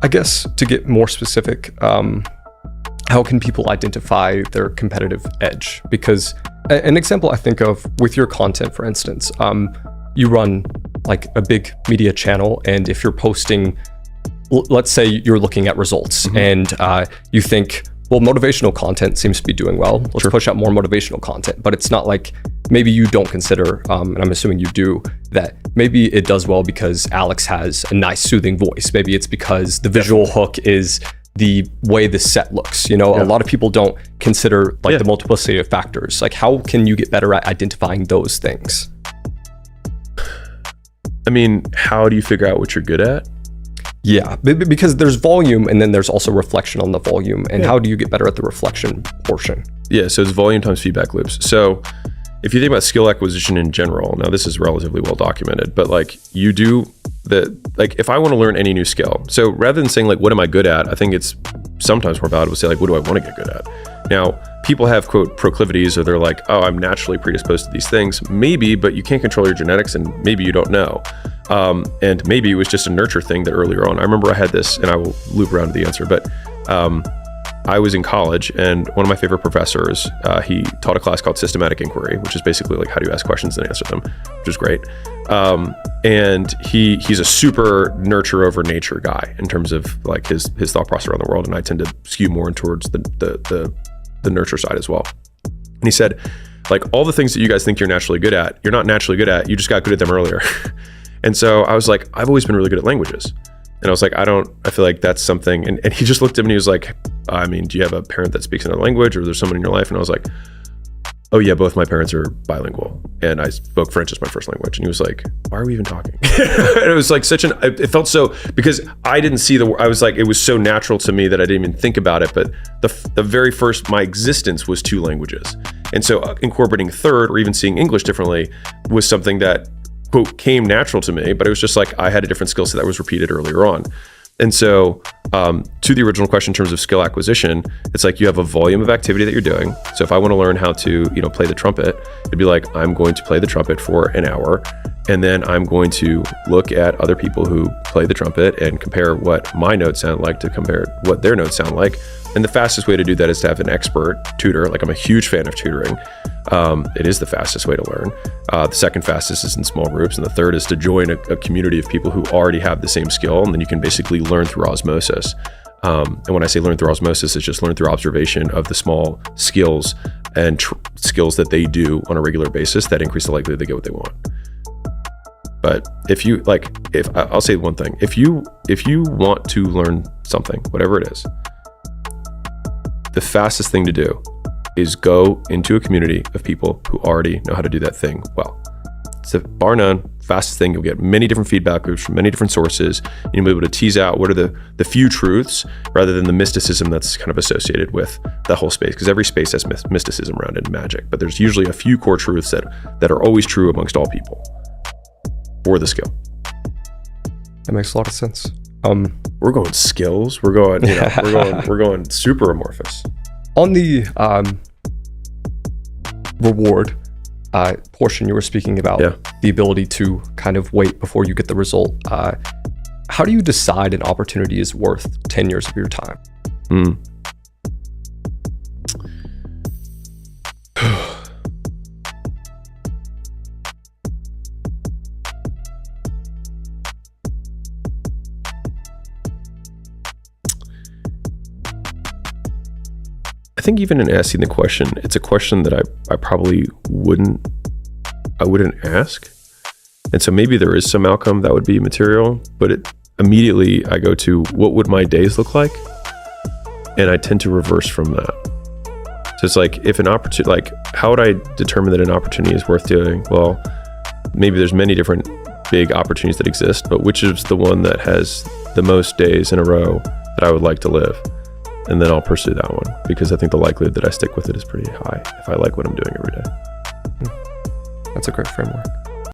I guess to get more specific, how can people identify their competitive edge? Because an example I think of with your content, for instance, you run like a big media channel, and if you're posting, let's say you're looking at results and you think, well, motivational content seems to be doing well. Let's push out more motivational content. But it's not like, maybe you don't consider, and I'm assuming you do, that maybe it does well because Alex has a nice soothing voice. Maybe it's because the visual hook is the way the set looks. A lot of people don't consider like the multiplicity of factors. Like, how can you get better at identifying those things? I mean, how do you figure out what you're good at? Yeah, because there's volume and then there's also reflection on the volume. And how do you get better at the reflection portion? Yeah, so it's volume times feedback loops. So if you think about skill acquisition in general, now this is relatively well documented, but like you do like if I want to learn any new skill, so rather than saying like, what am I good at? I think it's sometimes more valuable to say like, what do I want to get good at? Now, people have quote proclivities, or they're like, oh, I'm naturally predisposed to these things. Maybe, but you can't control your genetics, and maybe you don't know. And maybe it was just a nurture thing that earlier on. I remember I had this, and I will loop around to the answer, but I was in college, and one of my favorite professors, he taught a class called systematic inquiry, which is basically like how do you ask questions and answer them, which is great. And he's a super nurture over nature guy in terms of like his thought process around the world, and I tend to skew more towards the nurture side as well. And he said, like, all the things that you guys think you're naturally good at, you're not naturally good at, you just got good at them earlier. And so I was like, I've always been really good at languages. And I was like, I feel like that's something. And he just looked at me and he was like, I mean, do you have a parent that speaks another language, or there's someone in your life? And I was like, oh yeah, both my parents are bilingual, and I spoke French as my first language. And he was like, why are we even talking? And it was like it felt so, because I didn't see I was like, it was so natural to me that I didn't even think about it. But the very first, my existence was two languages. And so incorporating third, or even seeing English differently, was something that, quote, came natural to me, but it was just like I had a different skill set that was repeated earlier on. And so to the original question in terms of skill acquisition, it's like you have a volume of activity that you're doing. So if I want to learn how to, play the trumpet, it'd be like, I'm going to play the trumpet for an hour, and then I'm going to look at other people who play the trumpet and compare what my notes sound like to compare what their notes sound like. And the fastest way to do that is to have an expert tutor. Like, I'm a huge fan of tutoring. It is the fastest way to learn. The second fastest is in small groups. And the third is to join a community of people who already have the same skill. And then you can basically learn through osmosis. And when I say learn through osmosis, it's just learn through observation of the small skills and skills that they do on a regular basis that increase the likelihood they get what they want. But I'll say one thing, if you want to learn something, whatever it is, the fastest thing to do is go into a community of people who already know how to do that thing well. It's a bar none, fastest thing. You'll get many different feedback loops from many different sources. You'll be able to tease out what are the few truths rather than the mysticism that's kind of associated with the whole space, because every space has mysticism around it and magic, but there's usually a few core truths that are always true amongst all people for the skill. That makes a lot of sense. We're going skills. We're going, we're going super amorphous. On the reward portion, you were speaking about the ability to kind of wait before you get the result. How do you decide an opportunity is worth 10 years of your time? I think even in asking the question, it's a question that I probably wouldn't ask. And so maybe there is some outcome that would be material, but immediately I go to, what would my days look like? And I tend to reverse from that. So it's like, if an opportunity, like, how would I determine that an opportunity is worth doing? Well, maybe there's many different big opportunities that exist, but which is the one that has the most days in a row that I would like to live? And then I'll pursue that one, because I think the likelihood that I stick with it is pretty high if I like what I'm doing every day. That's a great framework.